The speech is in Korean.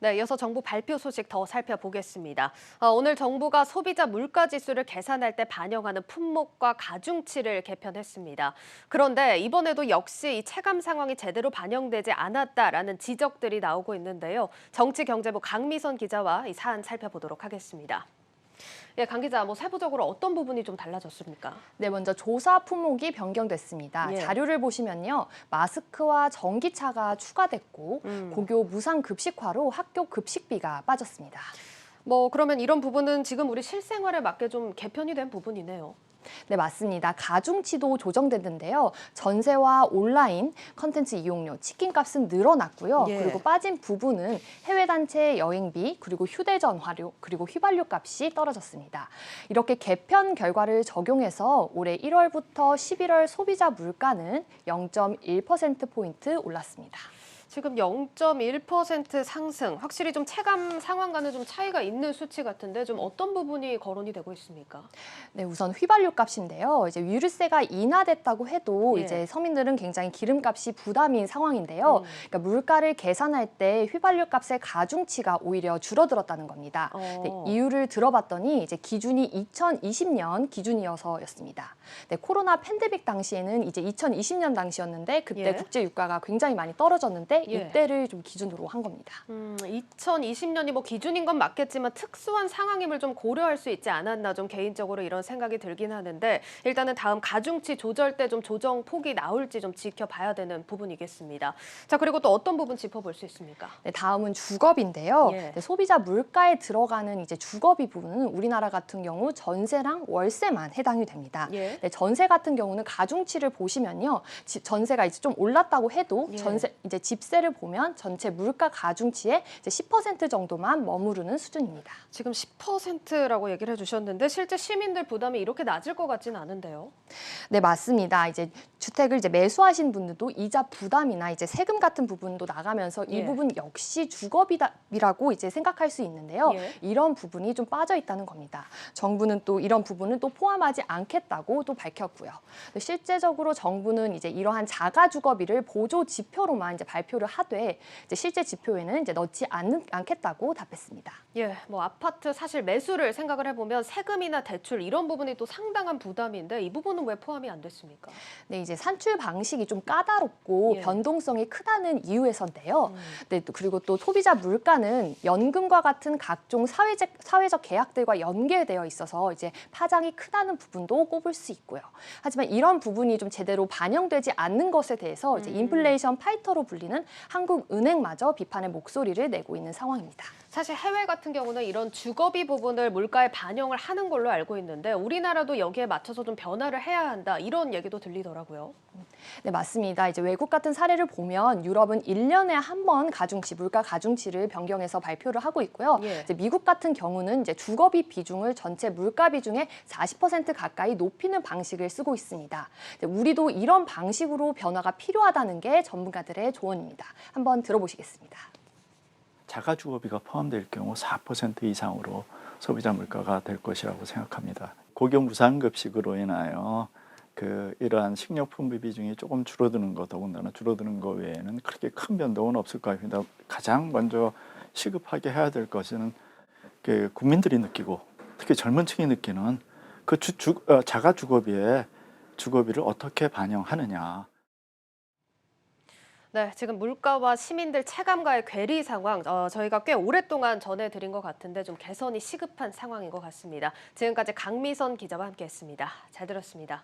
네, 이어서 정부 발표 소식 더 살펴보겠습니다. 오늘 정부가 소비자 물가 지수를 계산할 때 반영하는 품목과 가중치를 개편했습니다. 그런데 이번에도 역시 이 체감 상황이 제대로 반영되지 않았다라는 지적들이 나오고 있는데요. 정치경제부 강미선 기자와 이 사안 살펴보도록 하겠습니다. 예, 강 기자, 세부적으로 어떤 부분이 좀 달라졌습니까? 네, 먼저 조사 품목이 변경됐습니다. 예. 자료를 보시면요. 마스크와 전기차가 추가됐고 고교 무상 급식화로 학교 급식비가 빠졌습니다. 그러면 이런 부분은 지금 우리 실생활에 맞게 좀 개편이 된 부분이네요. 네, 맞습니다. 가중치도 조정됐는데요. 전세와 온라인 컨텐츠 이용료, 치킨값은 늘어났고요. 예. 그리고 빠진 부분은 해외 단체 여행비, 그리고 휴대전 화료, 그리고 휘발유 값이 떨어졌습니다. 이렇게 개편 결과를 적용해서 올해 1월부터 11월 소비자 물가는 0.1%포인트 올랐습니다. 지금 0.1% 상승, 확실히 좀 체감 상황과는 좀 차이가 있는 수치 같은데 좀 어떤 부분이 거론이 되고 있습니까? 네, 우선 휘발유 값인데요. 이제 유류세가 인하됐다고 해도 예. 이제 서민들은 굉장히 기름값이 부담인 상황인데요. 그러니까 물가를 계산할 때 휘발유 값의 가중치가 오히려 줄어들었다는 겁니다. 네, 이유를 들어봤더니 이제 기준이 2020년 기준이어서였습니다. 네, 코로나 팬데믹 당시에는 이제 2020년 당시였는데 그때 예. 국제 유가가 굉장히 많이 떨어졌는데 예. 이때를 좀 기준으로 한 겁니다. 2020년이 기준인 건 맞겠지만 특수한 상황임을 좀 고려할 수 있지 않았나 좀 개인적으로 이런 생각이 들긴 하는데 일단은 다음 가중치 조절 때 좀 조정 폭이 나올지 좀 지켜봐야 되는 부분이겠습니다. 자, 그리고 또 어떤 부분 짚어볼 수 있습니까? 네, 다음은 주거비인데요. 예. 네, 소비자 물가에 들어가는 이제 주거비 부분은 우리나라 같은 경우 전세랑 월세만 해당이 됩니다. 예. 네, 전세 같은 경우는 가중치를 보시면요, 전세가 이제 좀 올랐다고 해도 예. 전세 이제 집세를 보면 전체 물가 가중치의 이제 10% 정도만 머무르는 수준입니다. 지금 10%라고 얘기를 해주셨는데 실제 시민들 부담이 이렇게 낮을 것 같지는 않은데요. 네, 맞습니다. 이제 주택을 이제 매수하신 분들도 이자 부담이나 이제 세금 같은 부분도 나가면서 이 예. 부분 역시 주거비라고 이제 생각할 수 있는데요. 예. 이런 부분이 좀 빠져 있다는 겁니다. 정부는 또 이런 부분은 또 포함하지 않겠다고 또 밝혔고요. 실제적으로 정부는 이제 이러한 자가 주거비를 보조 지표로만 이제 발표를 하되 이제 실제 지표에는 이제 넣지 않겠다고 답했습니다. 예, 아파트 사실 매수를 생각을 해보면 세금이나 대출 이런 부분이 또 상당한 부담인데 이 부분은 왜 포함이 안 됐습니까? 네, 이제 산출 방식이 좀 까다롭고 예. 변동성이 크다는 이유에서인데요. 네, 그리고 또 소비자 물가는 연금과 같은 각종 사회적 계약들과 연계되어 있어서 이제 파장이 크다는 부분도 꼽을 수 있고요. 하지만 이런 부분이 좀 제대로 반영되지 않는 것에 대해서 이제 인플레이션 파이터로 불리는 한국은행마저 비판의 목소리를 내고 있는 상황입니다. 사실 해외 같은 경우는 이런 주거비 부분을 물가에 반영을 하는 걸로 알고 있는데 우리나라도 여기에 맞춰서 좀 변화를 해야 한다 이런 얘기도 들리더라고요. 네, 맞습니다. 이제 외국 같은 사례를 보면 유럽은 1년에 한 번 물가 가중치를 변경해서 발표를 하고 있고요. 예. 이제 미국 같은 경우는 이제 주거비 비중을 전체 물가 비중의 40% 가까이 높이는 방식을 쓰고 있습니다. 우리도 이런 방식으로 변화가 필요하다는 게 전문가들의 조언입니다. 한번 들어보시겠습니다. 자가주거비가 포함될 경우 4% 이상으로 소비자 물가가 될 것이라고 생각합니다. 고교 무상급식으로 인하여 이러한 식료품비 비중이 조금 줄어드는 것, 더군다나 줄어드는 것 외에는 그렇게 큰 변동은 없을 것 같습니다. 가장 먼저 시급하게 해야 될 것은 국민들이 느끼고 특히 젊은 층이 느끼는 자가주거비의 주거비를 어떻게 반영하느냐. 네, 지금 물가와 시민들 체감과의 괴리 상황 저희가 꽤 오랫동안 전해드린 것 같은데 좀 개선이 시급한 상황인 것 같습니다. 지금까지 강미선 기자와 함께했습니다. 잘 들었습니다.